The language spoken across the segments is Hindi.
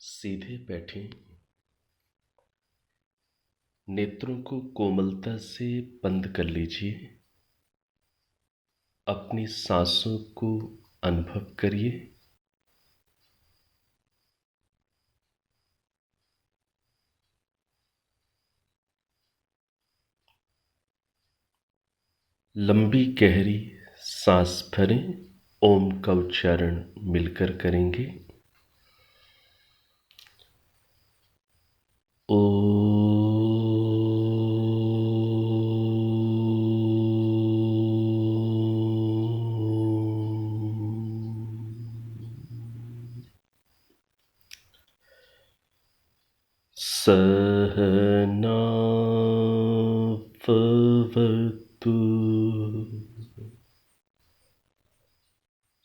सीधे बैठें, नेत्रों को कोमलता से बंद कर लीजिए। अपनी सांसों को अनुभव करिए। लंबी गहरी सांस भरें। ओम का उच्चारण मिलकर करेंगे। ओ सहना भवतु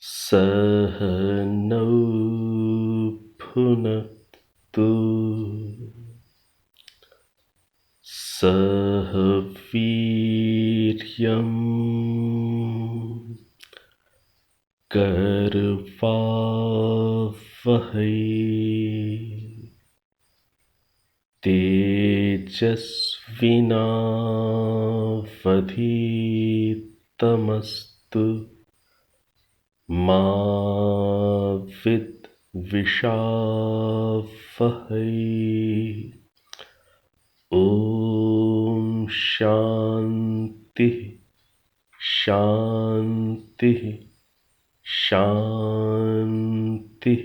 सहनौ भुनक्तु सह वीर्यं करवावहै तेजस्विनावधीतमस्तु मा विद्विषावहै। ओम शांति शांति शांति।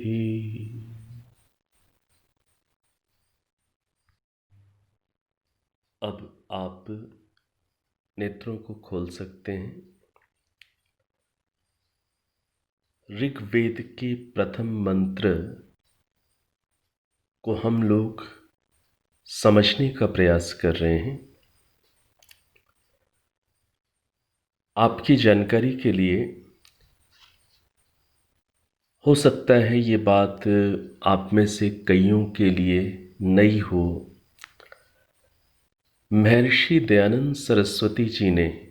अब आप नेत्रों को खोल सकते हैं। ऋग्वेद के प्रथम मंत्र को हम लोग समझने का प्रयास कर रहे हैं। आपकी जानकारी के लिए हो सकता है ये बात आप में से कईयों के लिए नई हो। महर्षि दयानंद सरस्वती जी ने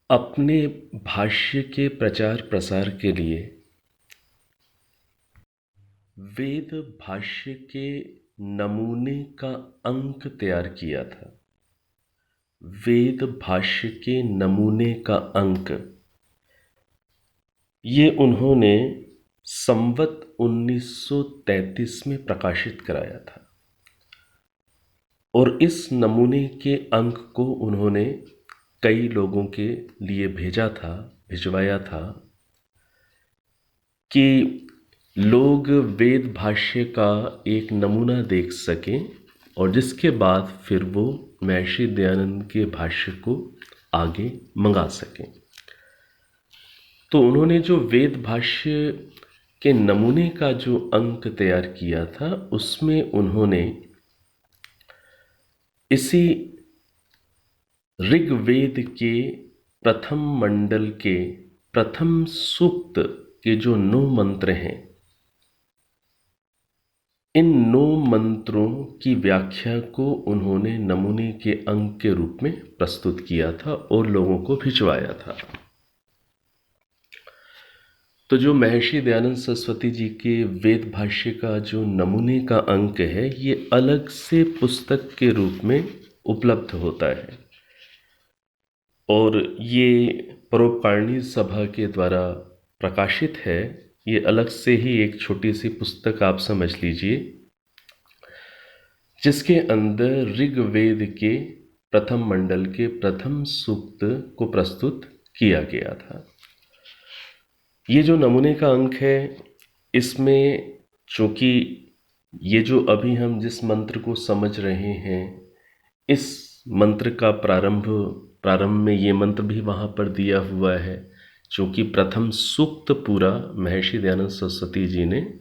अपने भाष्य के प्रचार प्रसार के लिए वेद भाष्य के नमूने का अंक तैयार किया था। वेद भाष्य के नमूने का अंक ये उन्होंने संवत 1933 में प्रकाशित कराया था और इस नमूने के अंक को उन्होंने कई लोगों के लिए भिजवाया था कि लोग वेद भाष्य का एक नमूना देख सकें और जिसके बाद फिर वो महर्षि दयानंद के भाष्य को आगे मंगा सकें। तो उन्होंने जो वेद भाष्य के नमूने का जो अंक तैयार किया था उसमें उन्होंने इसी ऋग्वेद के प्रथम मंडल के प्रथम सूक्त के जो 9 मंत्र हैं, इन 9 मंत्रों की व्याख्या को उन्होंने नमूने के अंक के रूप में प्रस्तुत किया था और लोगों को भिजवाया था। तो जो महर्षि दयानंद सरस्वती जी के वेद भाष्य का जो नमूने का अंक है, ये अलग से पुस्तक के रूप में उपलब्ध होता है और ये परोपकारिणी सभा के द्वारा प्रकाशित है। ये अलग से ही एक छोटी सी पुस्तक आप समझ लीजिए, जिसके अंदर ऋग्वेद के प्रथम मंडल के प्रथम सूक्त को प्रस्तुत किया गया था। ये जो नमूने का अंक है, इसमें चूँकि ये जो अभी हम जिस मंत्र को समझ रहे हैं, इस मंत्र का प्रारंभ में ये मंत्र भी वहाँ पर दिया हुआ है। चूँकि प्रथम सूक्त पूरा महर्षि दयानंद सरस्वती जी ने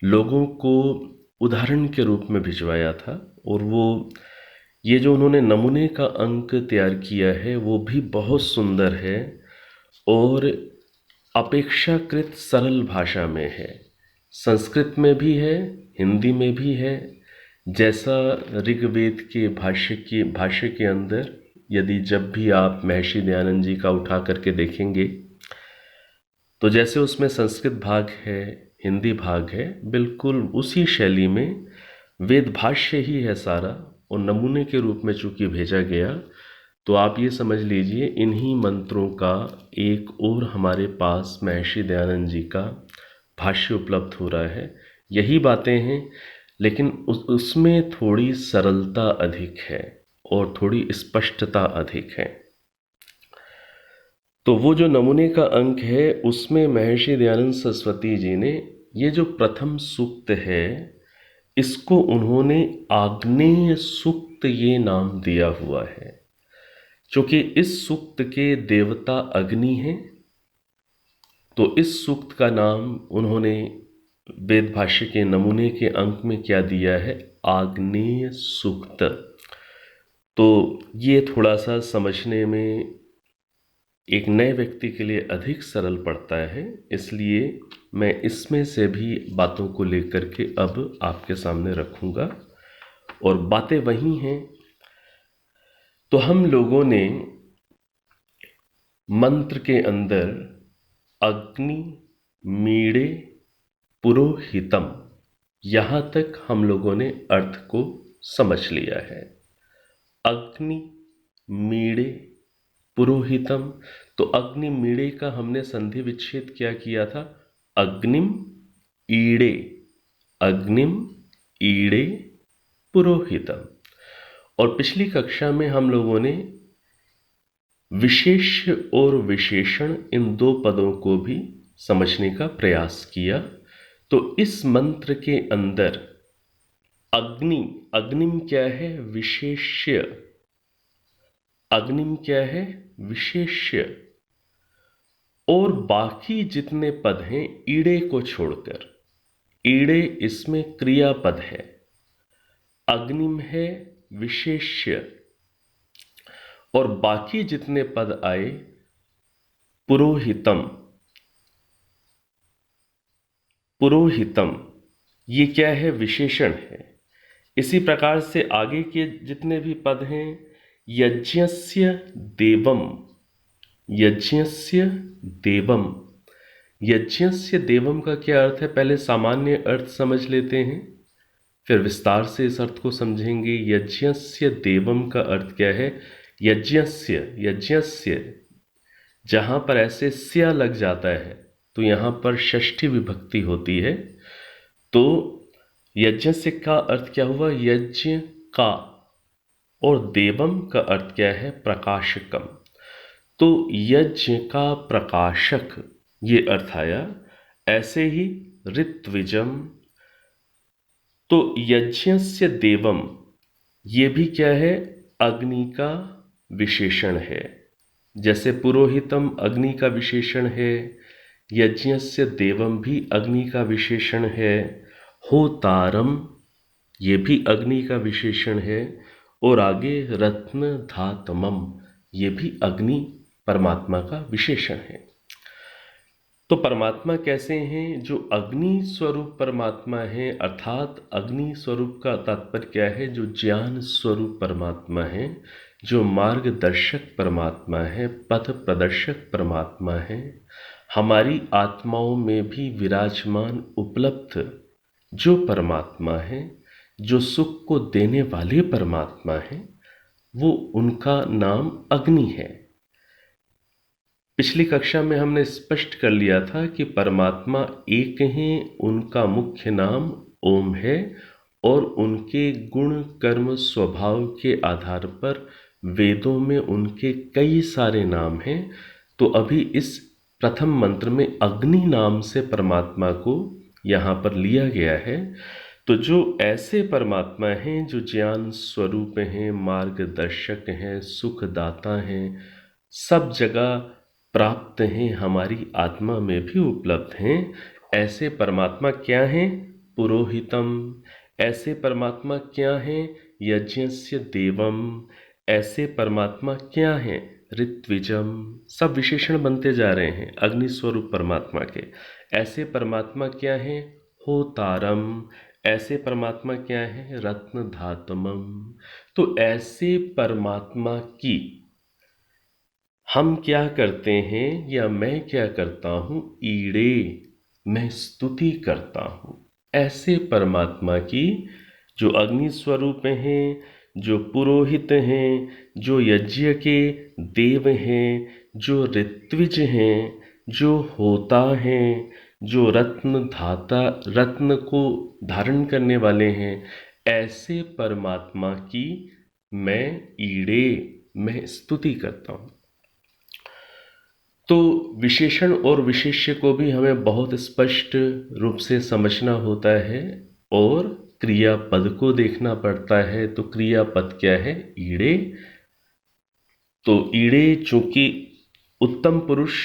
लोगों को उदाहरण के रूप में भिजवाया था और वो ये जो उन्होंने नमूने का अंक तैयार किया है वो भी बहुत सुंदर है और अपेक्षाकृत सरल भाषा में है। संस्कृत में भी है, हिंदी में भी है। जैसा ऋग्वेद के भाष्य के अंदर यदि जब भी आप महर्षि दयानंद जी का उठा करके देखेंगे तो जैसे उसमें संस्कृत भाग है, हिंदी भाग है, बिल्कुल उसी शैली में वेद भाष्य ही है सारा, और नमूने के रूप में चूंकि भेजा गया, तो आप ये समझ लीजिए इन्हीं मंत्रों का एक और हमारे पास महर्षि दयानंद जी का भाष्य उपलब्ध हो रहा है। यही बातें हैं, लेकिन उसमें थोड़ी सरलता अधिक है और थोड़ी स्पष्टता अधिक है। तो वो जो नमूने का अंक है उसमें महर्षि दयानंद सरस्वती जी ने ये जो प्रथम सूक्त है इसको उन्होंने आग्नेय सूक्त ये नाम दिया हुआ है, क्योंकि इस सूक्त के देवता अग्नि हैं। तो इस सूक्त का नाम उन्होंने वेद भाष्य के नमूने के अंक में क्या दिया है, आग्नेय सूक्त। तो ये थोड़ा सा समझने में एक नए व्यक्ति के लिए अधिक सरल पड़ता है, इसलिए मैं इसमें से भी बातों को लेकर के अब आपके सामने रखूंगा, और बातें वही हैं। तो हम लोगों ने मंत्र के अंदर अग्नि मीड़े पुरोहितम, यहां तक हम लोगों ने अर्थ को समझ लिया है। अग्नि मीड़े पुरोहितम, तो अग्नि मीड़े का हमने संधि विच्छेद क्या किया था, अग्निम ईड़े, अग्निम ईड़े पुरोहितम। और पिछली कक्षा में हम लोगों ने विशेष्य और विशेषण इन दो पदों को भी समझने का प्रयास किया। तो इस मंत्र के अंदर अग्नि, अग्निम क्या है, विशेष्य, अग्निम क्या है, विशेष्य, और बाकी जितने पद हैं ईड़े को छोड़कर, ईड़े इसमें क्रियापद है, अग्निम है विशेष्य, और बाकी जितने पद आए पुरोहितम, पुरोहितम ये क्या है, विशेषण है। इसी प्रकार से आगे के जितने भी पद हैं, यज्ञस्य देवम, यज्ञस्य देवम, यज्ञस्य देवम का क्या अर्थ है, पहले सामान्य अर्थ समझ लेते हैं, फिर विस्तार से इस अर्थ को समझेंगे। यज्ञस्य देवम का अर्थ क्या है, यज्ञस्य, यज्ञस्य जहां पर ऐसे स्या लग जाता है तो यहां पर षष्ठी विभक्ति होती है। तो यज्ञस्य का अर्थ क्या हुआ, यज्ञ का, और देवम का अर्थ क्या है, प्रकाशकम। तो यज्ञ का प्रकाशक ये अर्थ आया। ऐसे ही ऋत्विजम, तो यज्ञस्य देवम ये भी क्या है, अग्नि का विशेषण है। जैसे पुरोहितम अग्नि का विशेषण है, यज्ञस्य देवम भी अग्नि का विशेषण है। होतारम ये भी अग्नि का विशेषण है, और आगे रत्न धातमम ये भी अग्नि परमात्मा का विशेषण है। तो परमात्मा कैसे हैं, जो अग्नि स्वरूप परमात्मा है, अर्थात अग्नि स्वरूप का तात्पर्य क्या है, जो ज्ञान स्वरूप परमात्मा है, जो मार्गदर्शक परमात्मा है, पथ प्रदर्शक परमात्मा है, हमारी आत्माओं में भी विराजमान उपलब्ध जो परमात्मा है, जो सुख को देने वाले परमात्मा है, वो उनका नाम अग्नि है। पिछली कक्षा में हमने स्पष्ट कर लिया था कि परमात्मा एक हैं, उनका मुख्य नाम ओम है, और उनके गुण कर्म स्वभाव के आधार पर वेदों में उनके कई सारे नाम हैं। तो अभी इस प्रथम मंत्र में अग्नि नाम से परमात्मा को यहाँ पर लिया गया है। तो जो ऐसे परमात्मा हैं जो ज्ञान स्वरूप हैं, मार्गदर्शक हैं, सुखदाता हैं, सब जगह प्राप्त हैं, हमारी आत्मा में भी उपलब्ध हैं, ऐसे परमात्मा क्या हैं, पुरोहितम। ऐसे परमात्मा क्या हैं, यज्ञस्य देवम। ऐसे परमात्मा क्या हैं, ऋत्विजम। सब विशेषण बनते जा रहे हैं अग्नि स्वरूप परमात्मा के। ऐसे परमात्मा क्या हैं, होतारम। ऐसे परमात्मा क्या है, रत्न धातमम। तो ऐसे परमात्मा की हम क्या करते हैं, या मैं क्या करता हूं, ईड़े, मैं स्तुति करता हूँ। ऐसे परमात्मा की जो अग्नि स्वरूप हैं, जो पुरोहित हैं, जो यज्ञ के देव हैं, जो ऋत्विज हैं, जो होता हैं, जो रत्न धाता रत्न को धारण करने वाले हैं, ऐसे परमात्मा की मैं स्तुति करता हूँ। तो विशेषण और विशेष्य को भी हमें बहुत स्पष्ट रूप से समझना होता है और क्रियापद को देखना पड़ता है। तो क्रियापद क्या है? ईड़े। तो ईड़े चूंकि उत्तम पुरुष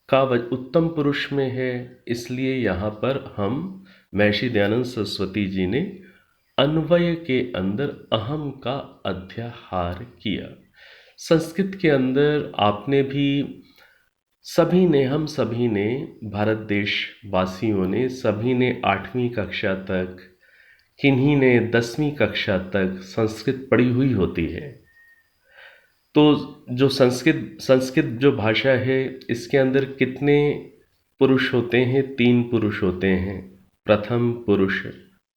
उत्तम पुरुष में है, इसलिए यहाँ पर हम महर्षि दयानंद सरस्वती जी ने अन्वय के अंदर अहम का अध्याहार किया। संस्कृत के अंदर आपने भी हम सभी ने, भारत देश वासियों ने, सभी ने 8वीं कक्षा तक, किन्हीं ने 10वीं कक्षा तक संस्कृत पढ़ी हुई होती है। तो जो संस्कृत जो भाषा है, इसके अंदर कितने पुरुष होते हैं? 3 पुरुष होते हैं। प्रथम पुरुष,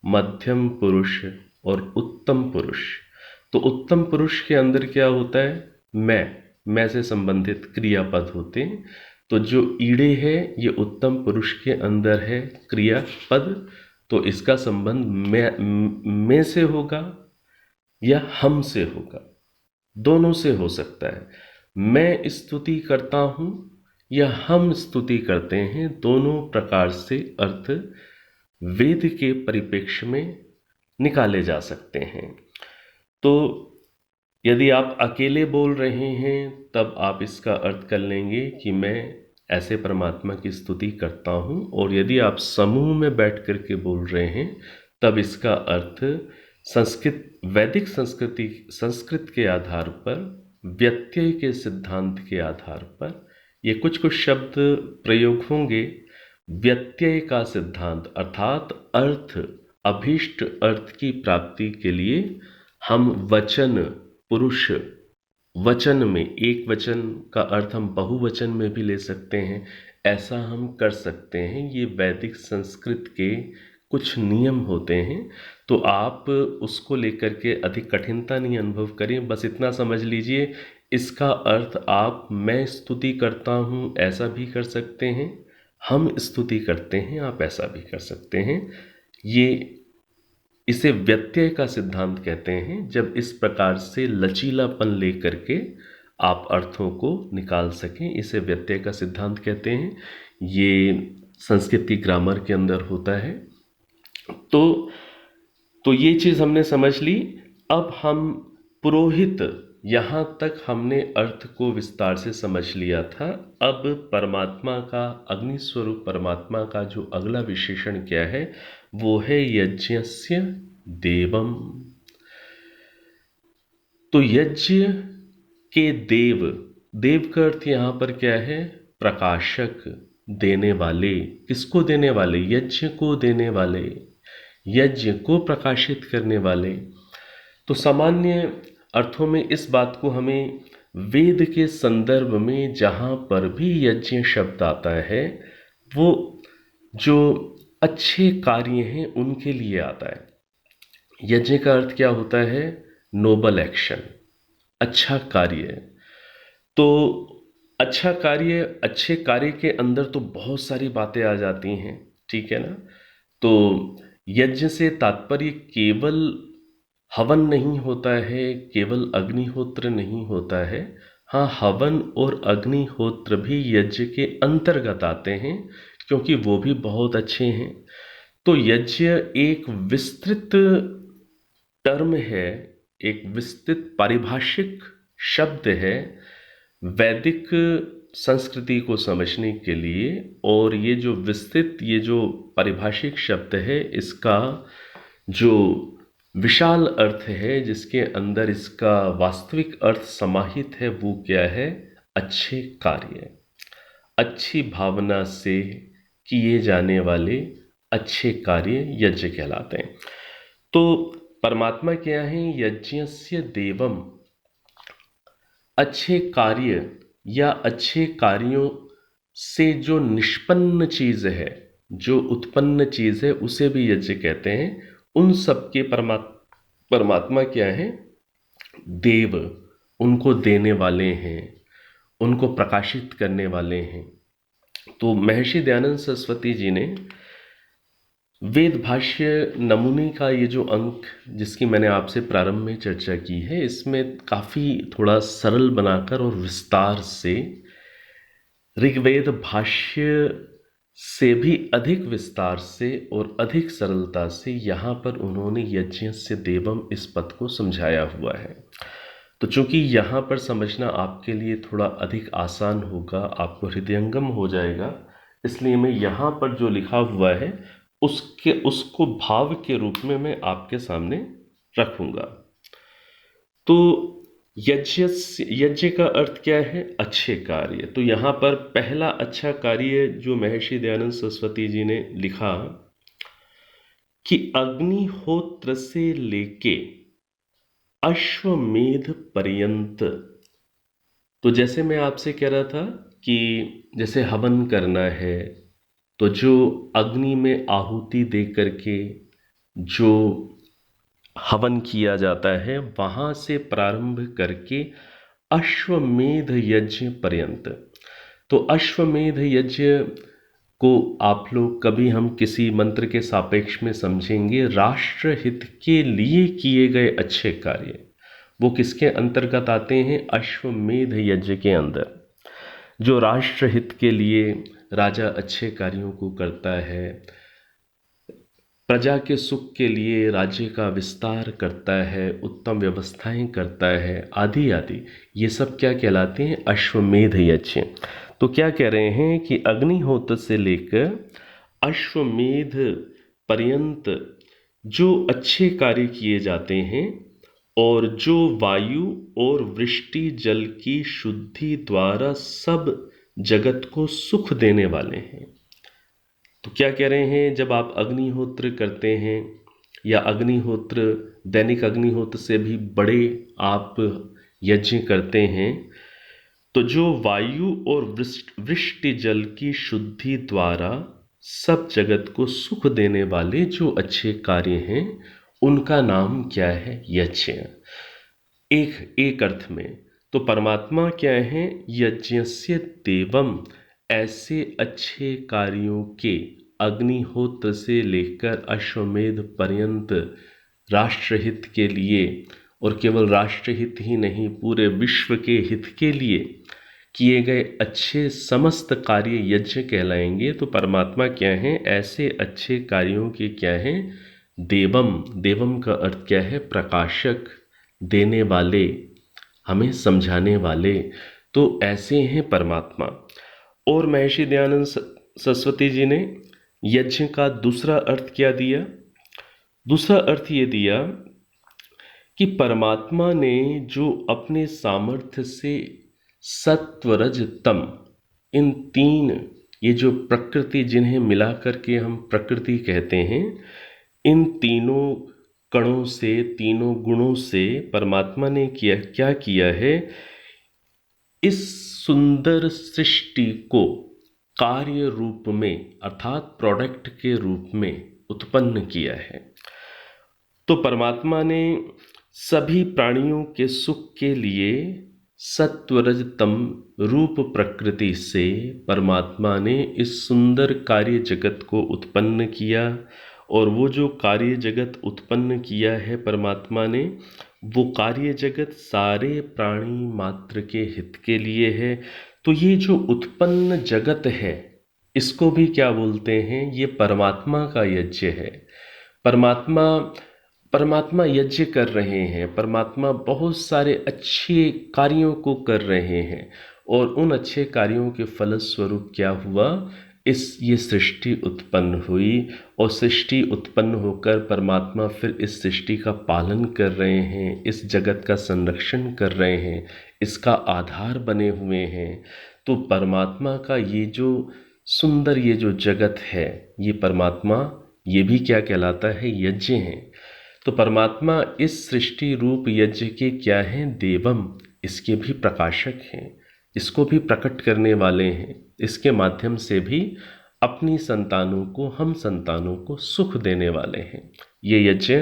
मध्यम पुरुष और उत्तम पुरुष। तो उत्तम पुरुष के अंदर क्या होता है? मैं से संबंधित क्रियापद होते हैं। तो जो ईड़े है, ये उत्तम पुरुष के अंदर है क्रियापद। तो इसका संबंध मैं से होगा या हम से होगा, दोनों से हो सकता है। मैं स्तुति करता हूँ या हम स्तुति करते हैं, दोनों प्रकार से अर्थ वेद के परिप्रेक्ष्य में निकाले जा सकते हैं। तो यदि आप अकेले बोल रहे हैं, तब आप इसका अर्थ कर लेंगे कि मैं ऐसे परमात्मा की स्तुति करता हूँ। और यदि आप समूह में बैठ कर के बोल रहे हैं, तब इसका अर्थ वैदिक संस्कृत के आधार पर, व्यत्यय के सिद्धांत के आधार पर ये कुछ शब्द प्रयोग होंगे। व्यत्यय का सिद्धांत अर्थात अभीष्ट अर्थ की प्राप्ति के लिए हम वचन, पुरुष वचन में, एक वचन का अर्थ हम बहुवचन में भी ले सकते हैं, ऐसा हम कर सकते हैं। ये वैदिक संस्कृत के कुछ नियम होते हैं। तो आप उसको लेकर के अधिक कठिनता नहीं अनुभव करें, बस इतना समझ लीजिए, इसका अर्थ आप मैं स्तुति करता हूँ ऐसा भी कर सकते हैं, हम स्तुति करते हैं आप ऐसा भी कर सकते हैं। इसे व्यत्यय का सिद्धांत कहते हैं, जब इस प्रकार से लचीलापन लेकर के आप अर्थों को निकाल सकें, इसे व्यत्यय का सिद्धांत कहते हैं। ये संस्कृत की ग्रामर के अंदर होता है। तो ये चीज़ हमने समझ ली। अब हम पुरोहित, यहाँ तक हमने अर्थ को विस्तार से समझ लिया था। अब परमात्मा का, अग्नि स्वरूप परमात्मा का जो अगला विशेषण क्या है, वो है यज्ञस्य देवम। तो यज्ञ के देव का अर्थ यहाँ पर क्या है? प्रकाशक, देने वाले। किसको देने वाले? यज्ञ को देने वाले, यज्ञ को प्रकाशित करने वाले। तो सामान्य अर्थों में इस बात को हमें वेद के संदर्भ में जहाँ पर भी यज्ञ शब्द आता है, वो जो अच्छे कार्य हैं उनके लिए आता है। यज्ञ का अर्थ क्या होता है? नोबल एक्शन, अच्छा कार्य। तो अच्छा कार्य, अच्छे कार्य के अंदर तो बहुत सारी बातें आ जाती हैं, ठीक है ना। तो यज्ञ से तात्पर्य केवल हवन नहीं होता है, केवल अग्निहोत्र नहीं होता है। हाँ, हवन और अग्निहोत्र भी यज्ञ के अंतर्गत आते हैं, क्योंकि वो भी बहुत अच्छे हैं। तो यज्ञ एक विस्तृत टर्म है, एक विस्तृत पारिभाषिक शब्द है वैदिक संस्कृति को समझने के लिए। और ये जो विस्तृत, ये जो पारिभाषिक शब्द है, इसका जो विशाल अर्थ है, जिसके अंदर इसका वास्तविक अर्थ समाहित है, वो क्या है? अच्छे कार्य, अच्छी भावना से किए जाने वाले अच्छे कार्य यज्ञ कहलाते हैं। तो परमात्मा क्या है? यज्ञस्य देवम। अच्छे कार्य या अच्छे कार्यों से जो निष्पन्न चीज है, जो उत्पन्न चीज़ है उसे भी यज्ञ कहते हैं। उन सब के परमात्मा क्या है? देव, उनको देने वाले हैं, उनको प्रकाशित करने वाले हैं। तो महर्षि दयानंद सरस्वती जी ने वेद भाष्य नमूने का ये जो अंक जिसकी मैंने आपसे प्रारंभ में चर्चा की है, इसमें काफ़ी थोड़ा सरल बनाकर और विस्तार से ऋग्वेद भाष्य से भी अधिक विस्तार से और अधिक सरलता से यहाँ पर उन्होंने यज्ञस्य देवम इस पद को समझाया हुआ है। तो चूंकि यहाँ पर समझना आपके लिए थोड़ा अधिक आसान होगा, आपको हृदयंगम हो जाएगा, इसलिए मैं यहाँ पर जो लिखा हुआ है उसको भाव के रूप में मैं आपके सामने रखूंगा। तो यज्ञ का अर्थ क्या है? अच्छे कार्य। तो यहाँ पर पहला अच्छा कार्य जो महर्षि दयानंद सरस्वती जी ने लिखा कि अग्निहोत्र से लेके अश्वमेध पर्यंत। तो जैसे मैं आपसे कह रहा था कि जैसे हवन करना है, तो जो अग्नि में आहुति दे करके जो हवन किया जाता है, वहाँ से प्रारंभ करके अश्वमेध यज्ञ पर्यंत। तो अश्वमेध यज्ञ को आप लोग कभी हम किसी मंत्र के सापेक्ष में समझेंगे, राष्ट्र हित के लिए किए गए अच्छे कार्य। वो किसके अंतर्गत आते हैं? अश्वमेध यज्ञ के अंदर। जो राष्ट्र हित के लिए राजा अच्छे कार्यों को करता है, प्रजा के सुख के लिए राज्य का विस्तार करता है, उत्तम व्यवस्थाएं करता है, आदि आदि, ये सब क्या कहलाते हैं? अश्वमेध यज्ञ। तो क्या कह रहे हैं कि अग्निहोत्र से लेकर अश्वमेध पर्यंत जो अच्छे कार्य किए जाते हैं और जो वायु और वृष्टि जल की शुद्धि द्वारा सब जगत को सुख देने वाले हैं। तो क्या कह रहे हैं? जब आप अग्निहोत्र करते हैं या अग्निहोत्र, दैनिक अग्निहोत्र से भी बड़े आप यज्ञ करते हैं, तो जो वायु और वृष्टि जल की शुद्धि द्वारा सब जगत को सुख देने वाले जो अच्छे कार्य हैं, उनका नाम क्या है? यज्ञ। एक अर्थ में तो परमात्मा क्या है? यज्ञस्य देवम, ऐसे अच्छे कार्यों के अग्निहोत्र से लेकर अश्वमेध पर्यंत राष्ट्रहित के लिए, और केवल राष्ट्रहित ही नहीं, पूरे विश्व के हित के लिए किए गए अच्छे समस्त कार्य यज्ञ कहलाएंगे। तो परमात्मा क्या है? ऐसे अच्छे कार्यों के क्या हैं? देवम। देवम का अर्थ क्या है? प्रकाशक, देने वाले, हमें समझाने वाले। तो ऐसे हैं परमात्मा। और महर्षि दयानंद सरस्वती जी ने यज्ञ का दूसरा अर्थ क्या दिया? दूसरा अर्थ ये दिया कि परमात्मा ने जो अपने सामर्थ्य से सत्व रज तम, इन तीन, ये जो प्रकृति जिन्हें मिलाकर के हम प्रकृति कहते हैं, इन तीनों कणों से, तीनों गुणों से परमात्मा ने क्या किया है? इस सुंदर सृष्टि को कार्य रूप में अर्थात प्रोडक्ट के रूप में उत्पन्न किया है। तो परमात्मा ने सभी प्राणियों के सुख के लिए सत्वरज तम रूप प्रकृति से परमात्मा ने इस सुंदर कार्य जगत को उत्पन्न किया। और वो जो कार्य जगत उत्पन्न किया है परमात्मा ने, वो कार्य जगत सारे प्राणी मात्र के हित के लिए है। तो ये जो उत्पन्न जगत है, इसको भी क्या बोलते हैं? ये परमात्मा का यज्ञ है। परमात्मा यज्ञ कर रहे हैं, परमात्मा बहुत सारे अच्छे कार्यों को कर रहे हैं, और उन अच्छे कार्यों के फलस्वरूप क्या हुआ? ये सृष्टि उत्पन्न हुई, और सृष्टि उत्पन्न होकर परमात्मा फिर इस सृष्टि का पालन कर रहे हैं, इस जगत का संरक्षण कर रहे हैं, इसका आधार बने हुए हैं। तो परमात्मा का ये जो सुंदर ये जो जगत है, ये परमात्मा, ये भी क्या कहलाता है? यज्ञ है। तो परमात्मा इस सृष्टि रूप यज्ञ के क्या हैं? देवम, इसके भी प्रकाशक हैं, इसको भी प्रकट करने वाले हैं, इसके माध्यम से भी अपनी संतानों को, हम संतानों को सुख देने वाले हैं। ये यज्ञ,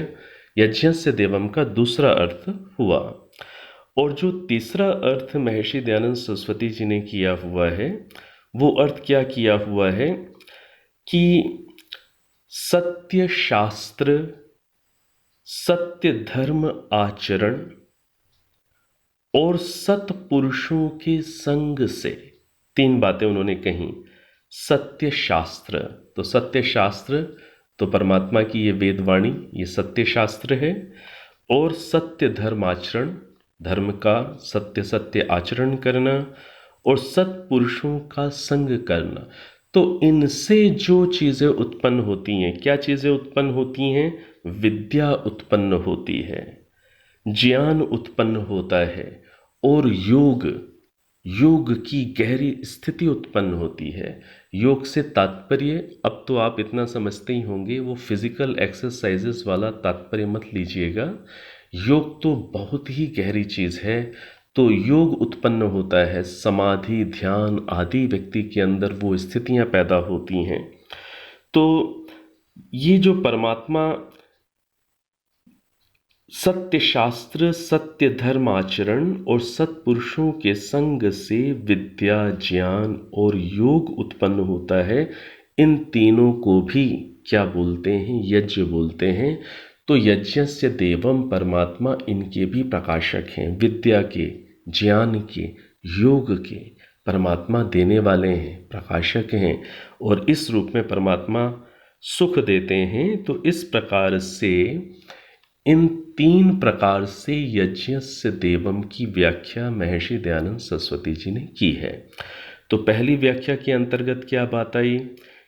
यज्ञस्य देवम का दूसरा अर्थ हुआ। और जो तीसरा अर्थ महर्षि दयानंद सरस्वती जी ने किया हुआ है, वो अर्थ क्या किया हुआ है कि सत्य शास्त्र, सत्य धर्म आचरण और सत्पुरुषों के संग से, तीन बातें उन्होंने कही। सत्य शास्त्र, तो सत्य शास्त्र तो परमात्मा की ये वेदवाणी, ये सत्य शास्त्र है। और सत्य धर्म आचरण, धर्म का सत्य सत्य आचरण करना और सत्पुरुषों का संग करना। तो इनसे जो चीज़ें उत्पन्न होती हैं, क्या चीज़ें उत्पन्न होती हैं? विद्या उत्पन्न होती है, ज्ञान उत्पन्न होता है और योग, योग की गहरी स्थिति उत्पन्न होती है। योग से तात्पर्य, अब तो आप इतना समझते ही होंगे, वो फिजिकल एक्सरसाइजेस वाला तात्पर्य मत लीजिएगा। योग तो बहुत ही गहरी चीज़ है। तो योग उत्पन्न होता है, समाधि, ध्यान आदि व्यक्ति के अंदर वो स्थितियां पैदा होती हैं। तो ये जो परमात्मा सत्य शास्त्र, सत्य धर्म आचरण और सत्पुरुषों के संग से विद्या, ज्ञान और योग उत्पन्न होता है, इन तीनों को भी क्या बोलते हैं? यज्ञ बोलते हैं। तो यज्ञस्य देवम, परमात्मा इनके भी प्रकाशक हैं। विद्या के, ज्ञान के, योग के परमात्मा देने वाले हैं, प्रकाशक हैं। और इस रूप में परमात्मा सुख देते हैं। तो इस प्रकार से इन तीन प्रकार से यज्ञस्य देवम की व्याख्या महर्षि दयानंद सरस्वती जी ने की है। तो पहली व्याख्या के अंतर्गत क्या बात आई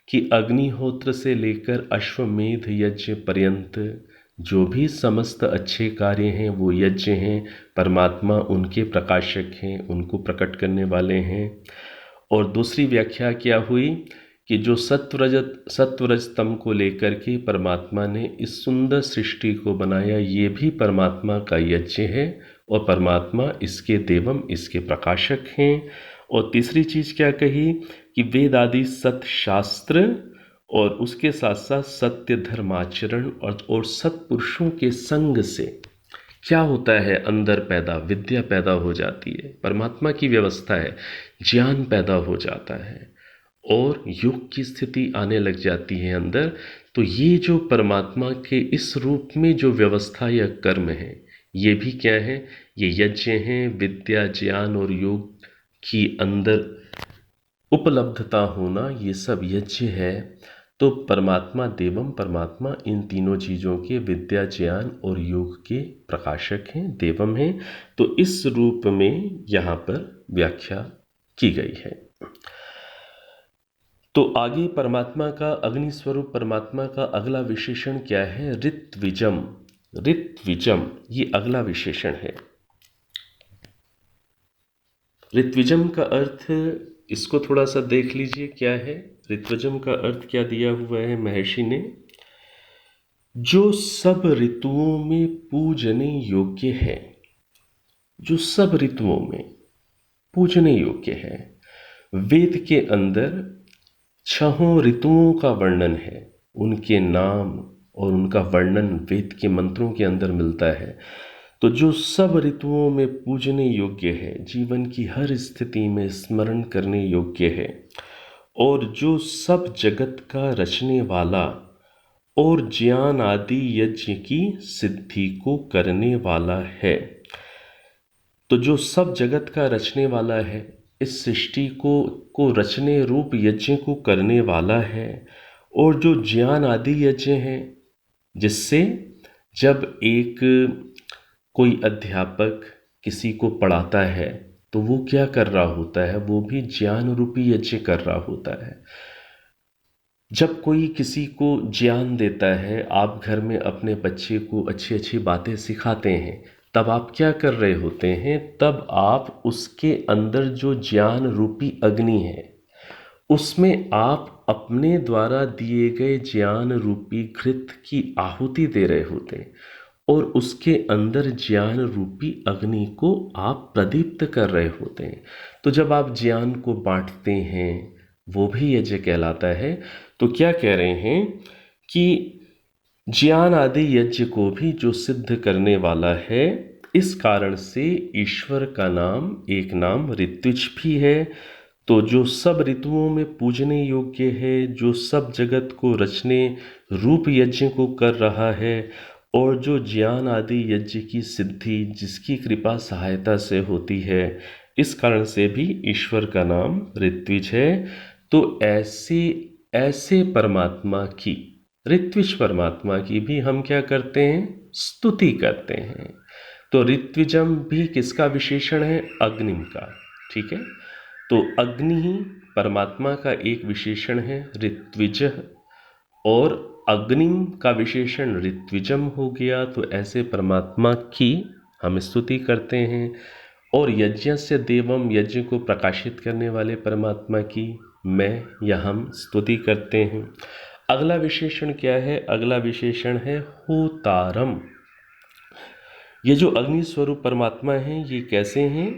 कि अग्निहोत्र से लेकर अश्वमेध यज्ञ पर्यंत जो भी समस्त अच्छे कार्य हैं वो यज्ञ हैं, परमात्मा उनके प्रकाशक हैं, उनको प्रकट करने वाले हैं। और दूसरी व्याख्या क्या हुई कि जो सत्वरज तम को लेकर के परमात्मा ने इस सुंदर सृष्टि को बनाया, ये भी परमात्मा का यज्ञ है और परमात्मा इसके देवम, इसके प्रकाशक हैं। और तीसरी चीज़ क्या कही कि वेद आदि सत शास्त्र और उसके साथ साथ सत्य धर्माचरण और सत्पुरुषों के संग से क्या होता है? अंदर पैदा विद्या पैदा हो जाती है, परमात्मा की व्यवस्था है, ज्ञान पैदा हो जाता है और योग की स्थिति आने लग जाती है अंदर। तो ये जो परमात्मा के इस रूप में जो व्यवस्था या कर्म है, ये भी क्या है? ये यज्ञ हैं। विद्या, ज्ञान और योग की अंदर उपलब्धता होना, ये सब यज्ञ है। तो परमात्मा देवम, परमात्मा इन तीनों चीज़ों के, विद्या, ज्ञान और योग के प्रकाशक हैं, देवम हैं। तो इस रूप में यहाँ पर व्याख्या की गई है। तो आगे परमात्मा का, अग्नि स्वरूप परमात्मा का अगला विशेषण क्या है? ऋत्विजम। ऋत्विजम ये अगला विशेषण है। ऋत्विजम का अर्थ, इसको थोड़ा सा देख लीजिए क्या है। ऋत्विजम का अर्थ क्या दिया हुआ है महर्षि ने? जो सब ऋतुओं में पूजने योग्य है, जो सब ऋतुओं में पूजने योग्य है। वेद के अंदर 6 ऋतुओं का वर्णन है, उनके नाम और उनका वर्णन वेद के मंत्रों के अंदर मिलता है। तो जो सब ऋतुओं में पूजने योग्य है, जीवन की हर स्थिति में स्मरण करने योग्य है, और जो सब जगत का रचने वाला और ज्ञान आदि यज्ञ की सिद्धि को करने वाला है। तो जो सब जगत का रचने वाला है, इस सृष्टि को रचने रूप यज्ञ को करने वाला है, और जो ज्ञान आदि यज्ञ हैं, जिससे जब एक कोई अध्यापक किसी को पढ़ाता है तो वो क्या कर रहा होता है? वो भी ज्ञान रूपी यज्ञ कर रहा होता है। जब कोई किसी को ज्ञान देता है, आप घर में अपने बच्चे को अच्छी अच्छी बातें सिखाते हैं, तब आप क्या कर रहे होते हैं? तब आप उसके अंदर जो ज्ञान रूपी अग्नि है, उसमें आप अपने द्वारा दिए गए ज्ञान रूपी घृत की आहुति दे रहे होते हैं और उसके अंदर ज्ञान रूपी अग्नि को आप प्रदीप्त कर रहे होते हैं। तो जब आप ज्ञान को बांटते हैं, वो भी यज्ञ कहलाता है। तो क्या कह रहे हैं कि ज्ञान आदि यज्ञ को भी जो सिद्ध करने वाला है, इस कारण से ईश्वर का नाम एक नाम ऋत्विज भी है। तो जो सब ऋतुओं में पूजने योग्य है, जो सब जगत को रचने रूप यज्ञ को कर रहा है, और जो ज्ञान आदि यज्ञ की सिद्धि जिसकी कृपा सहायता से होती है, इस कारण से भी ईश्वर का नाम ऋत्विज है। तो ऐसे ऐसे परमात्मा की, ऋत्विज परमात्मा की भी हम क्या करते हैं, स्तुति करते हैं। तो ऋत्विजम भी किसका विशेषण है, अग्निम का। ठीक है, तो अग्नि ही परमात्मा का एक विशेषण है ऋत्विज, और अग्निम का विशेषण ऋत्विजम हो गया। तो ऐसे परमात्मा की हम स्तुति करते हैं। और यज्ञ से देवम, यज्ञ को प्रकाशित करने वाले परमात्मा की मैं या हम स्तुति करते हैं। अगला विशेषण क्या है, अगला विशेषण है होतारम। ये जो अग्नि स्वरूप परमात्मा हैं, ये कैसे हैं,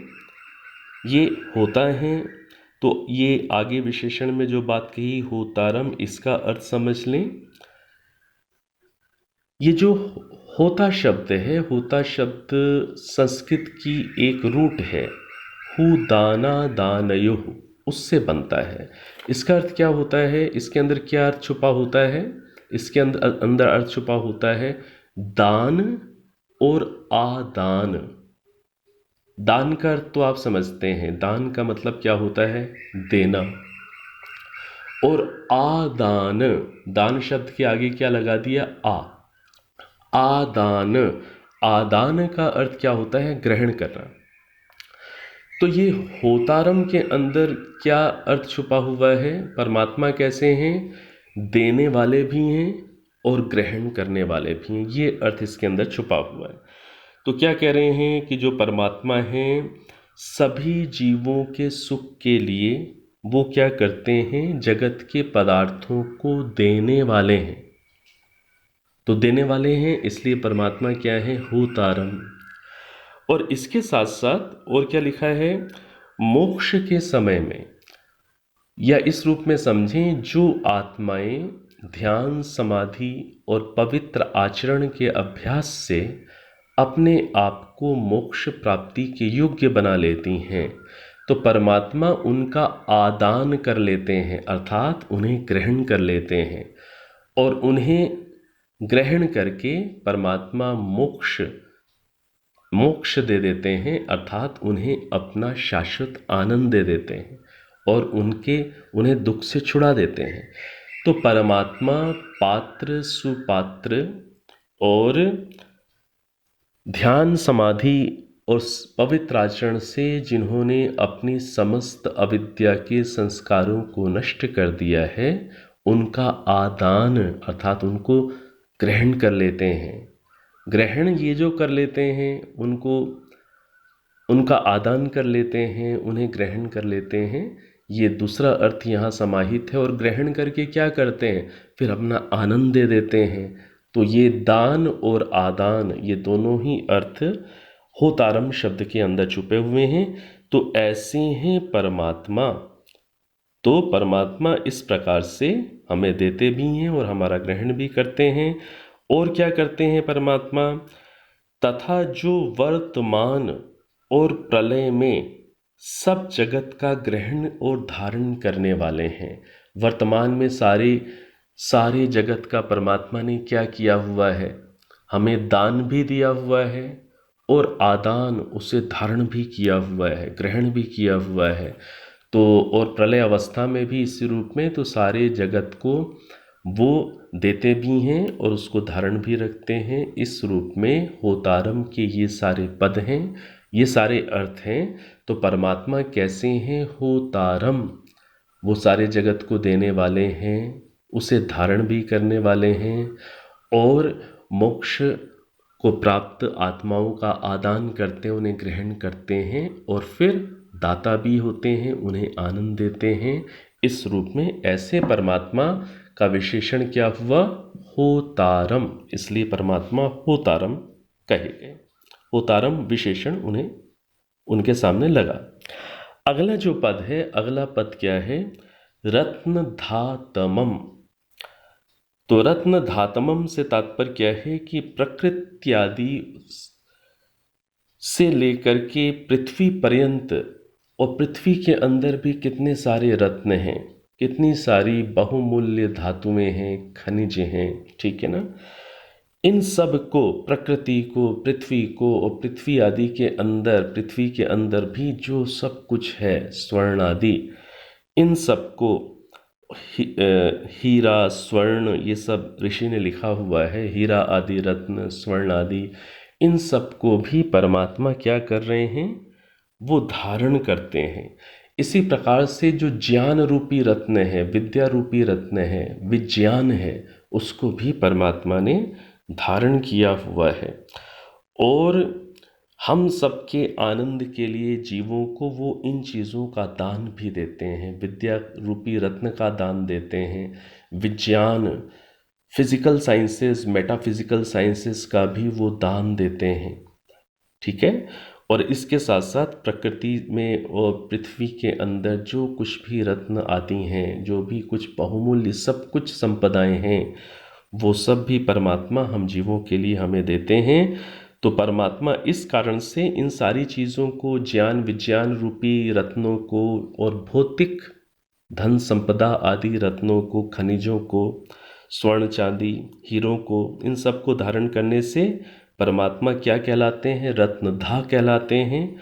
ये होता है। तो ये आगे विशेषण में जो बात कही होतारम, इसका अर्थ समझ लें। ये जो होता शब्द है, होता शब्द संस्कृत की एक रूट है, हु दाना दानयो, उससे बनता है। इसका अर्थ क्या होता है, इसके अंदर क्या अर्थ छुपा होता है, इसके अंदर अर्थ छुपा होता है दान और आदान। दान का अर्थ तो आप समझते हैं, दान का मतलब क्या होता है, देना। और आदान, दान शब्द के आगे क्या लगा दिया, आदान। आदान का अर्थ क्या होता है, ग्रहण करना। तो ये होतारम के अंदर क्या अर्थ छुपा हुआ है, परमात्मा कैसे हैं, देने वाले भी हैं और ग्रहण करने वाले भी हैं, ये अर्थ इसके अंदर छुपा हुआ है। तो क्या कह रहे हैं कि जो परमात्मा हैं, सभी जीवों के सुख के लिए वो क्या करते हैं, जगत के पदार्थों को देने वाले हैं। तो देने वाले हैं, इसलिए परमात्मा क्या है, होतारम। और इसके साथ साथ और क्या लिखा है, मोक्ष के समय में, या इस रूप में समझें, जो आत्माएं ध्यान, समाधि और पवित्र आचरण के अभ्यास से अपने आप को मोक्ष प्राप्ति के योग्य बना लेती हैं, तो परमात्मा उनका आदान कर लेते हैं, अर्थात उन्हें ग्रहण कर लेते हैं। और उन्हें ग्रहण करके परमात्मा मोक्ष दे देते हैं, अर्थात उन्हें अपना शाश्वत आनंद दे देते हैं और उन्हें दुख से छुड़ा देते हैं। तो परमात्मा पात्र, सुपात्र और ध्यान, समाधि और पवित्र आचरण से जिन्होंने अपनी समस्त अविद्या के संस्कारों को नष्ट कर दिया है, उनका आदान अर्थात उनको ग्रहण कर लेते हैं। ग्रहण ये जो कर लेते हैं, उनका आदान कर लेते हैं, उन्हें ग्रहण कर लेते हैं, ये दूसरा अर्थ यहाँ समाहित है। और ग्रहण करके क्या करते हैं, फिर अपना आनंद दे देते हैं। तो ये दान और आदान, ये दोनों ही अर्थ होतारम शब्द के अंदर छुपे हुए हैं। तो ऐसे हैं परमात्मा। तो परमात्मा इस प्रकार से हमें देते भी हैं और हमारा ग्रहण भी करते हैं। और क्या करते हैं परमात्मा, तथा जो वर्तमान और प्रलय में सब जगत का ग्रहण और धारण करने वाले हैं। वर्तमान में सारे जगत का परमात्मा ने क्या किया हुआ है, हमें दान भी दिया हुआ है और आदान, उसे धारण भी किया हुआ है, ग्रहण भी किया हुआ है। तो और प्रलय अवस्था में भी इसी रूप में, तो सारे जगत को वो देते भी हैं और उसको धारण भी रखते हैं। इस रूप में होतारम के ये सारे पद हैं, ये सारे अर्थ हैं। तो परमात्मा कैसे हैं, होतारम, वो सारे जगत को देने वाले हैं, उसे धारण भी करने वाले हैं और मोक्ष को प्राप्त आत्माओं का आदान करते हैं, उन्हें ग्रहण करते हैं और फिर दाता भी होते हैं, उन्हें आनंद देते हैं। इस रूप में ऐसे परमात्मा का विशेषण क्या हुआ, होतारम। इसलिए परमात्मा होतारम कहे गए, होतारम विशेषण उनके सामने लगा। अगला जो पद है, अगला पद क्या है, रत्न धातमम। तो रत्न धातमम से तात्पर्य क्या है कि प्रकृत्यादि से लेकर के पृथ्वी पर्यंत, और पृथ्वी के अंदर भी कितने सारे रत्न हैं, कितनी सारी बहुमूल्य धातुएं हैं, खनिज हैं, ठीक है ना। इन सब को, प्रकृति को, पृथ्वी को, और पृथ्वी आदि के अंदर, पृथ्वी के अंदर भी जो सब कुछ है, स्वर्ण आदि, इन सब को हीरा स्वर्ण, ये सब ऋषि ने लिखा हुआ है, हीरा आदि, रत्न, स्वर्ण आदि, इन सब को भी परमात्मा क्या कर रहे हैं, वो धारण करते हैं। इसी प्रकार से जो ज्ञान रूपी रत्न है, विद्या रूपी रत्न है, विज्ञान है, उसको भी परमात्मा ने धारण किया हुआ है। और हम सबके आनंद के लिए जीवों को वो इन चीज़ों का दान भी देते हैं, विद्या रूपी रत्न का दान देते हैं, विज्ञान, फिजिकल साइंसेस, मेटाफिजिकल साइंसेस का भी वो दान देते हैं, ठीक है। और इसके साथ साथ प्रकृति में और पृथ्वी के अंदर जो कुछ भी रत्न आती हैं, जो भी कुछ बहुमूल्य सब कुछ संपदाएं हैं, वो सब भी परमात्मा हम जीवों के लिए हमें देते हैं। तो परमात्मा इस कारण से इन सारी चीज़ों को, ज्ञान विज्ञान रूपी रत्नों को और भौतिक धन संपदा आदि रत्नों को, खनिजों को, स्वर्ण चांदी हीरों को, इन सब को धारण करने से परमात्मा क्या कहलाते हैं, रत्नधा कहलाते हैं।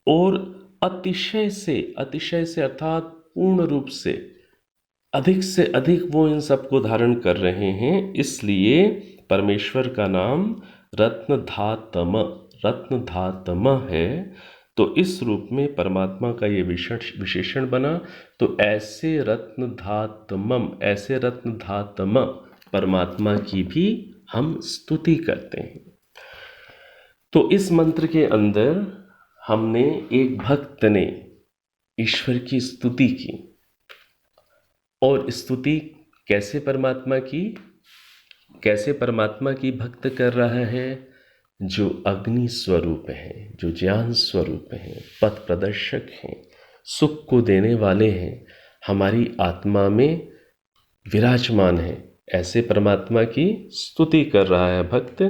और अतिशय से अर्थात पूर्ण रूप से अधिक वो इन सब को धारण कर रहे हैं, इसलिए परमेश्वर का नाम रत्नधातम है। तो इस रूप में परमात्मा का ये विशेषण बना। तो ऐसे रत्नधातम परमात्मा की भी हम स्तुति करते हैं। तो इस मंत्र के अंदर हमने एक भक्त ने ईश्वर की स्तुति की, और स्तुति कैसे परमात्मा की भक्त कर रहा है, जो अग्नि स्वरूप है, जो ज्ञान स्वरूप है, पथ प्रदर्शक हैं, सुख को देने वाले हैं, हमारी आत्मा में विराजमान है, ऐसे परमात्मा की स्तुति कर रहा है भक्त।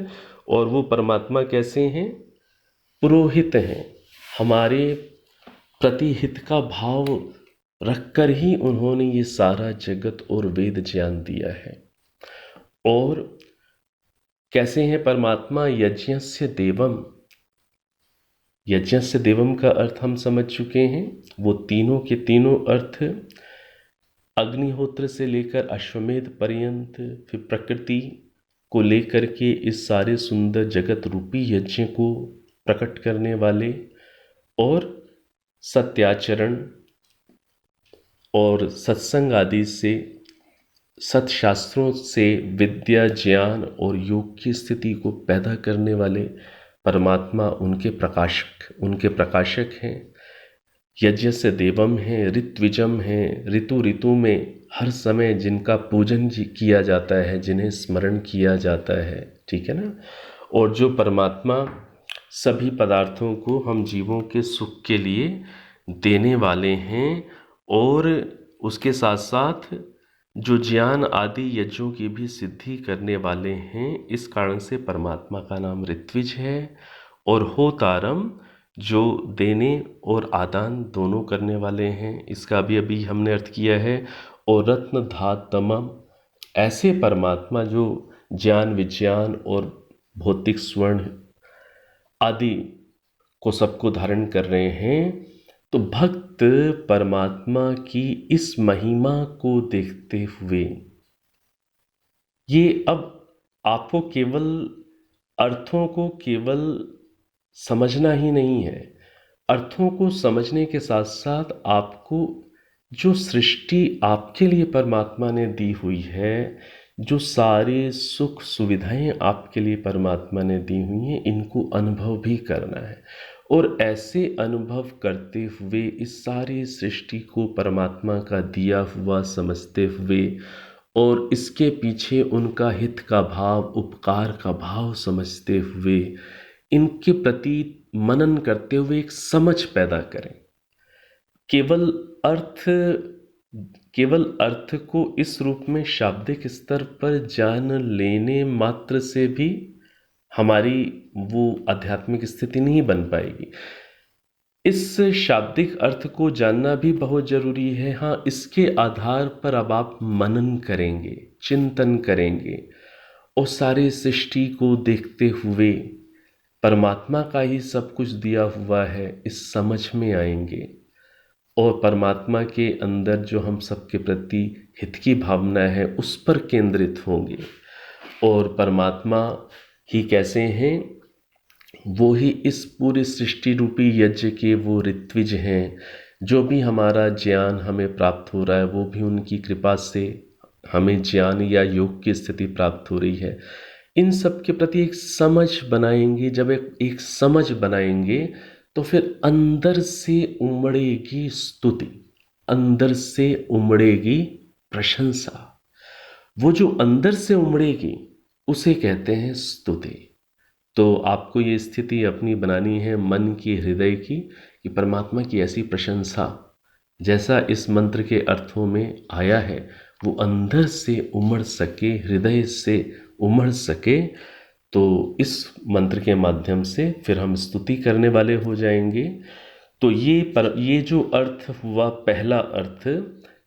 और वो परमात्मा कैसे हैं, पुरोहित हैं, हमारे प्रतिहित का भाव रखकर ही उन्होंने ये सारा जगत और वेद ज्ञान दिया है। और कैसे हैं परमात्मा, यज्ञस्य देवम का अर्थ हम समझ चुके हैं। वो तीनों के तीनों अर्थ, अग्निहोत्र से लेकर अश्वमेध पर्यंत, फिर प्रकृति को लेकर के इस सारे सुंदर जगत रूपी यज्ञ को प्रकट करने वाले, और सत्याचरण और सत्संग आदि से, सत्शास्त्रों से विद्या ज्ञान और योग की स्थिति को पैदा करने वाले परमात्मा उनके प्रकाशक हैं। यज्ञ से देवम हैं, ऋत्विजम हैं, ऋतु में हर समय जिनका पूजन किया जाता है, जिन्हें स्मरण किया जाता है, ठीक है ना। और जो परमात्मा सभी पदार्थों को हम जीवों के सुख के लिए देने वाले हैं, और उसके साथ साथ जो ज्ञान आदि यज्ञों की भी सिद्धि करने वाले हैं। इस कारण से परमात्मा का नाम ऋत्विज है। और होतारम, जो देने और आदान दोनों करने वाले हैं, इसका भी अभी हमने अर्थ किया है। और रत्नधातम, ऐसे परमात्मा जो ज्ञान विज्ञान और भौतिक स्वर्ण आदि को सबको धारण कर रहे हैं। तो भक्त परमात्मा की इस महिमा को देखते हुए, ये अब आपको केवल अर्थों को केवल समझना ही नहीं है, अर्थों को समझने के साथ साथ आपको जो सृष्टि आपके लिए परमात्मा ने दी हुई है, जो सारे सुख सुविधाएं आपके लिए परमात्मा ने दी हुई हैं, इनको अनुभव भी करना है। और ऐसे अनुभव करते हुए इस सारी सृष्टि को परमात्मा का दिया हुआ समझते हुए, और इसके पीछे उनका हित का भाव, उपकार का भाव समझते हुए, इनके प्रति मनन करते हुए एक समझ पैदा करें। केवल अर्थ को इस रूप में शाब्दिक स्तर पर जान लेने मात्र से भी हमारी वो आध्यात्मिक स्थिति नहीं बन पाएगी। इस शाब्दिक अर्थ को जानना भी बहुत जरूरी है। हाँ, इसके आधार पर अब आप मनन करेंगे, चिंतन करेंगे और सारी सृष्टि को देखते हुए परमात्मा का ही सब कुछ दिया हुआ है इस समझ में आएंगे और परमात्मा के अंदर जो हम सबके प्रति हित की भावना है उस पर केंद्रित होंगे। और परमात्मा ही कैसे हैं? वो ही इस पूरी सृष्टि रूपी यज्ञ के वो ऋत्विज हैं। जो भी हमारा ज्ञान हमें प्राप्त हो रहा है वो भी उनकी कृपा से हमें ज्ञान या योग की स्थिति प्राप्त हो रही है। इन सब के प्रति एक समझ बनाएंगे। जब एक समझ बनाएंगे तो फिर अंदर से उमड़ेगी स्तुति, अंदर से उमड़ेगी प्रशंसा। वो जो अंदर से उमड़ेगी उसे कहते हैं स्तुति। तो आपको ये स्थिति अपनी बनानी है मन की, हृदय की, कि परमात्मा की ऐसी प्रशंसा जैसा इस मंत्र के अर्थों में आया है वो अंदर से उमड़ सके, हृदय से उमड़ सके। तो इस मंत्र के माध्यम से फिर हम स्तुति करने वाले हो जाएंगे। तो ये जो अर्थ हुआ पहला अर्थ,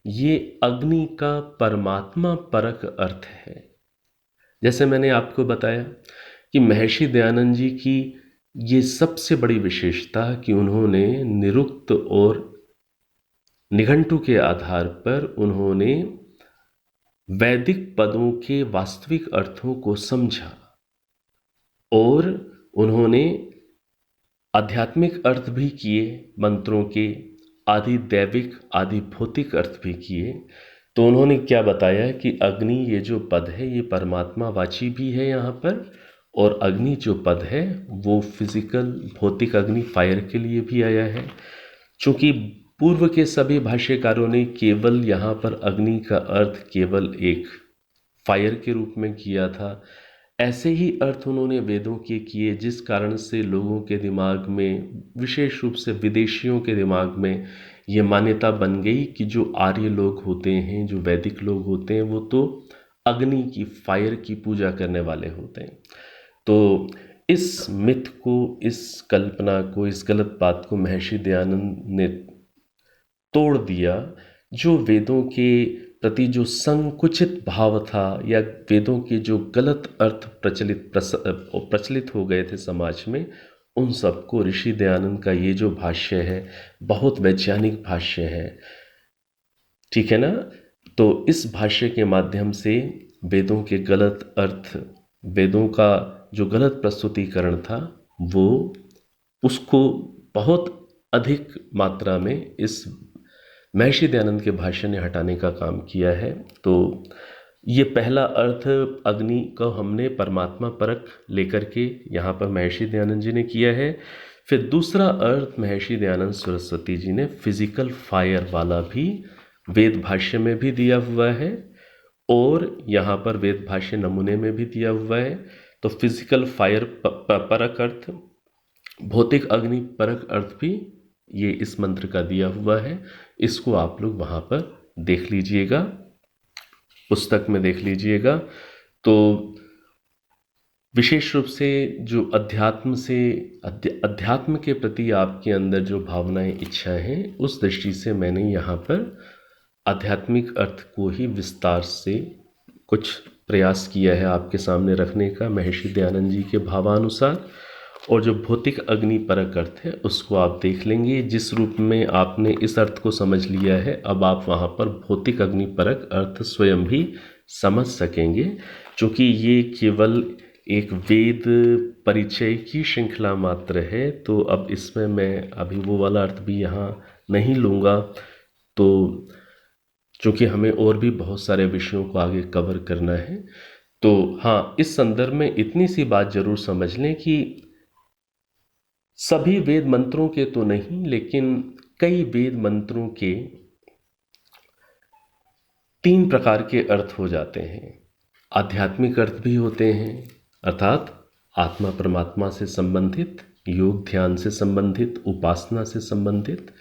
ये अग्नि का परमात्मा परक अर्थ है। जैसे मैंने आपको बताया कि महर्षि दयानंद जी की ये सबसे बड़ी विशेषता कि उन्होंने निरुक्त और निघंटु के आधार पर उन्होंने वैदिक पदों के वास्तविक अर्थों को समझा और उन्होंने आध्यात्मिक अर्थ भी किए मंत्रों के, आदि दैविक आदि भौतिक अर्थ भी किए। तो उन्होंने क्या बताया कि अग्नि ये जो पद है ये परमात्मा वाची भी है यहाँ पर, और अग्नि जो पद है वो फिजिकल भौतिक अग्नि फायर के लिए भी आया है। चूंकि पूर्व के सभी भाष्यकारों ने केवल यहाँ पर अग्नि का अर्थ केवल एक फायर के रूप में किया था, ऐसे ही अर्थ उन्होंने वेदों के किए, जिस कारण से लोगों के दिमाग में, विशेष रूप से विदेशियों के दिमाग में ये मान्यता बन गई कि जो आर्य लोग होते हैं, जो वैदिक लोग होते हैं, वो तो अग्नि की, फायर की पूजा करने वाले होते हैं। तो इस मिथ को, इस कल्पना को, इस गलत बात को महर्षि दयानंद ने तोड़ दिया। जो वेदों के प्रति जो संकुचित भाव था या वेदों के जो गलत अर्थ प्रचलित हो गए थे समाज में, उन सबको ऋषि दयानंद का ये जो भाष्य है बहुत वैज्ञानिक भाष्य है, ठीक है ना। तो इस भाष्य के माध्यम से वेदों के गलत अर्थ, वेदों का जो गलत प्रस्तुतिकरण था वो उसको बहुत अधिक मात्रा में इस महर्षि दयानंद के भाष्य ने हटाने का काम किया है। तो ये पहला अर्थ अग्नि को हमने परमात्मा परक लेकर के यहाँ पर महर्षि दयानंद जी ने किया है। फिर दूसरा अर्थ महर्षि दयानंद सरस्वती जी ने फिजिकल फायर वाला भी वेद भाष्य में भी दिया हुआ है और यहाँ पर वेद भाष्य नमूने में भी दिया हुआ है। तो फिजिकल फायर परक अर्थ, भौतिक अग्नि परक अर्थ भी ये इस मंत्र का दिया हुआ है। इसको आप लोग वहाँ पर देख लीजिएगा, पुस्तक में देख लीजिएगा। तो विशेष रूप से जो अध्यात्म के प्रति आपके अंदर जो भावनाएं, इच्छाएं हैं, उस दृष्टि से मैंने यहाँ पर आध्यात्मिक अर्थ को ही विस्तार से कुछ प्रयास किया है आपके सामने रखने का महर्षि दयानंद जी के भावानुसार। और जो भौतिक अग्नि परक अर्थ है उसको आप देख लेंगे। जिस रूप में आपने इस अर्थ को समझ लिया है, अब आप वहाँ पर भौतिक अग्नि परक अर्थ स्वयं भी समझ सकेंगे, क्योंकि ये केवल एक वेद परिचय की श्रृंखला मात्र है। तो अब इसमें मैं अभी वो वाला अर्थ भी यहाँ नहीं लूँगा, तो चूँकि हमें और भी बहुत सारे विषयों को आगे कवर करना है। तो हाँ, इस संदर्भ में इतनी सी बात जरूर समझ लें कि सभी वेद मंत्रों के तो नहीं, लेकिन कई वेद मंत्रों के 3 प्रकार के अर्थ हो जाते हैं। आध्यात्मिक अर्थ भी होते हैं, अर्थात आत्मा परमात्मा से संबंधित, योग ध्यान से संबंधित, उपासना से संबंधित।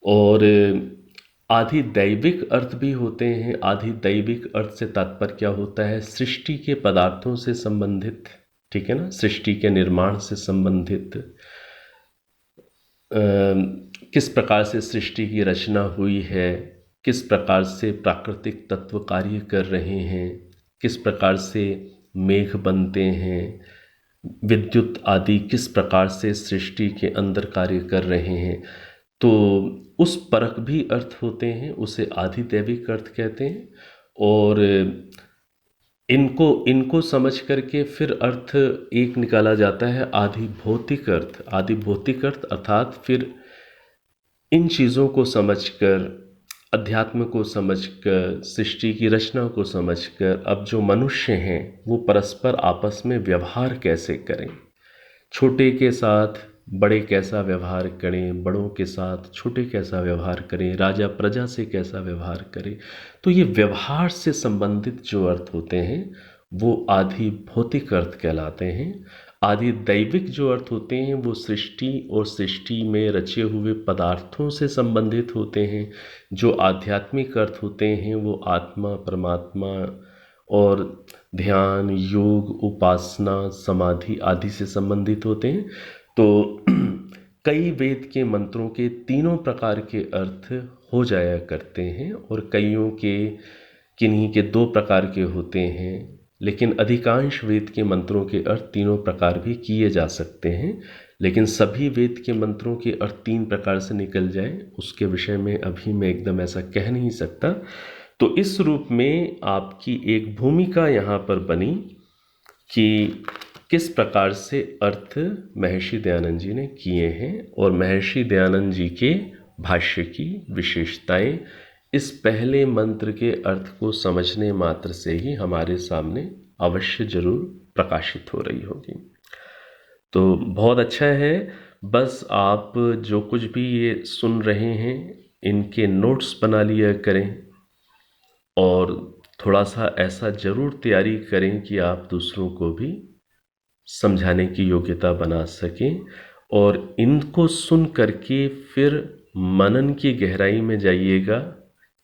और आधि दैविक अर्थ भी होते हैं। आधि दैविक अर्थ से तात्पर्य क्या होता है? सृष्टि के पदार्थों से संबंधित, ठीक है ना, सृष्टि के निर्माण से संबंधित, किस प्रकार से सृष्टि की रचना हुई है, किस प्रकार से प्राकृतिक तत्व कार्य कर रहे हैं, किस प्रकार से मेघ बनते हैं, विद्युत आदि किस प्रकार से सृष्टि के अंदर कार्य कर रहे हैं, तो उस परक भी अर्थ होते हैं, उसे आधिदैविक अर्थ कहते हैं। और इनको इनको समझ करके फिर अर्थ एक निकाला जाता है आधि भौतिक अर्थ। आधि भौतिक अर्थ अर्थात फिर इन चीज़ों को समझकर, अध्यात्म को समझकर, सृष्टि की रचना को समझकर अब जो मनुष्य हैं वो परस्पर आपस में व्यवहार कैसे करें, छोटे के साथ बड़े कैसा व्यवहार करें, बड़ों के साथ छोटे कैसा व्यवहार करें, राजा प्रजा से कैसा व्यवहार करें। तो ये व्यवहार से संबंधित जो अर्थ होते हैं वो आधि भौतिक अर्थ कहलाते हैं। आदि दैविक जो अर्थ होते हैं वो सृष्टि और सृष्टि में रचे हुए पदार्थों से संबंधित होते हैं। जो आध्यात्मिक अर्थ होते हैं वो आत्मा, परमात्मा और ध्यान, योग, उपासना, समाधि आदि से संबंधित होते हैं। तो कई वेद के मंत्रों के तीनों प्रकार के अर्थ हो जाया करते हैं और कईयों के किन्हीं के दो प्रकार के होते हैं, लेकिन अधिकांश वेद के मंत्रों के अर्थ तीनों प्रकार भी किए जा सकते हैं। लेकिन सभी वेद के मंत्रों के अर्थ तीन प्रकार से निकल जाए उसके विषय में अभी मैं एकदम ऐसा कह नहीं सकता। तो इस रूप में आपकी एक भूमिका यहाँ पर बनी कि किस प्रकार से अर्थ महर्षि दयानंद जी ने किए हैं और महर्षि दयानंद जी के भाष्य की विशेषताएं इस पहले मंत्र के अर्थ को समझने मात्र से ही हमारे सामने अवश्य जरूर प्रकाशित हो रही होगी। तो बहुत अच्छा है। बस आप जो कुछ भी ये सुन रहे हैं इनके नोट्स बना लिया करें और थोड़ा सा ऐसा ज़रूर तैयारी करें कि आप दूसरों को भी समझाने की योग्यता बना सकें और इनको सुन करके फिर मनन की गहराई में जाइएगा,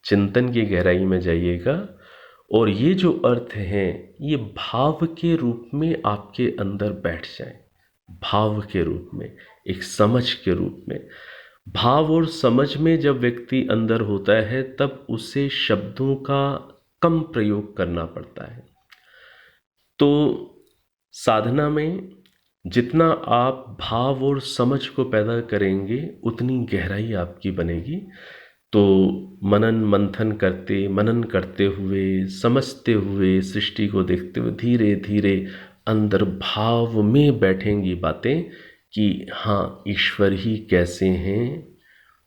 चिंतन की गहराई में जाइएगा और ये जो अर्थ हैं ये भाव के रूप में आपके अंदर बैठ जाएं। भाव के रूप में, एक समझ के रूप में। भाव और समझ में जब व्यक्ति अंदर होता है तब उसे शब्दों का कम प्रयोग करना पड़ता है। तो साधना में जितना आप भाव और समझ को पैदा करेंगे उतनी गहराई आपकी बनेगी। तो मनन करते हुए, समझते हुए, सृष्टि को देखते हुए धीरे धीरे अंदर भाव में बैठेंगी बातें कि हाँ, ईश्वर ही कैसे हैं,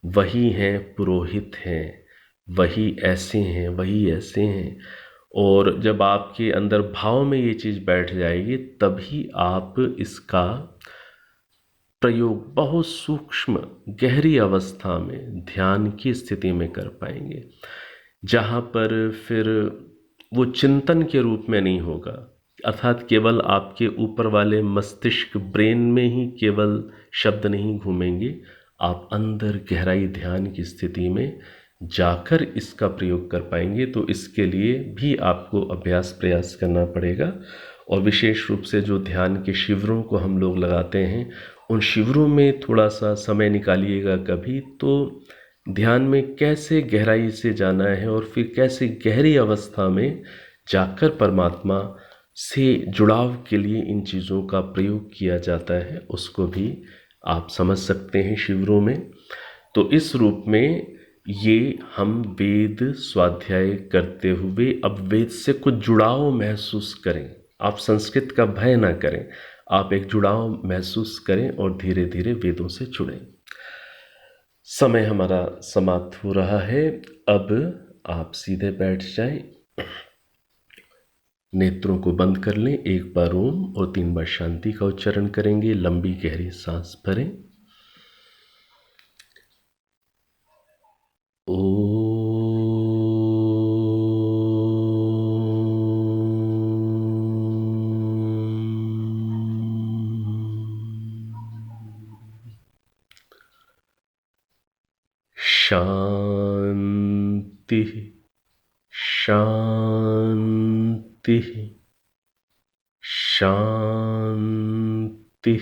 वही हैं पुरोहित हैं, वही ऐसे हैं, वही ऐसे हैं। और जब आपके अंदर भाव में ये चीज़ बैठ जाएगी तभी आप इसका प्रयोग बहुत सूक्ष्म गहरी अवस्था में ध्यान की स्थिति में कर पाएंगे, जहाँ पर फिर वो चिंतन के रूप में नहीं होगा, अर्थात केवल आपके ऊपर वाले मस्तिष्क ब्रेन में ही केवल शब्द नहीं घूमेंगे। आप अंदर गहराई ध्यान की स्थिति में जाकर इसका प्रयोग कर पाएंगे। तो इसके लिए भी आपको अभ्यास प्रयास करना पड़ेगा और विशेष रूप से जो ध्यान के शिविरों को हम लोग लगाते हैं उन शिविरों में थोड़ा सा समय निकालिएगा कभी, तो ध्यान में कैसे गहराई से जाना है और फिर कैसे गहरी अवस्था में जाकर परमात्मा से जुड़ाव के लिए इन चीज़ों का प्रयोग किया जाता है उसको भी आप समझ सकते हैं शिविरों में। तो इस रूप में ये हम वेद स्वाध्याय करते हुए अब वेद से कुछ जुड़ाव महसूस करें। आप संस्कृत का भय ना करें, आप एक जुड़ाव महसूस करें और धीरे धीरे वेदों से जुड़ें। समय हमारा समाप्त हो रहा है, अब आप सीधे बैठ जाएं, नेत्रों को बंद कर लें, एक बार ओम और 3 बार शांति का उच्चारण करेंगे। लंबी गहरी सांस भरें। शांति। शांति शांति।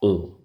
ओ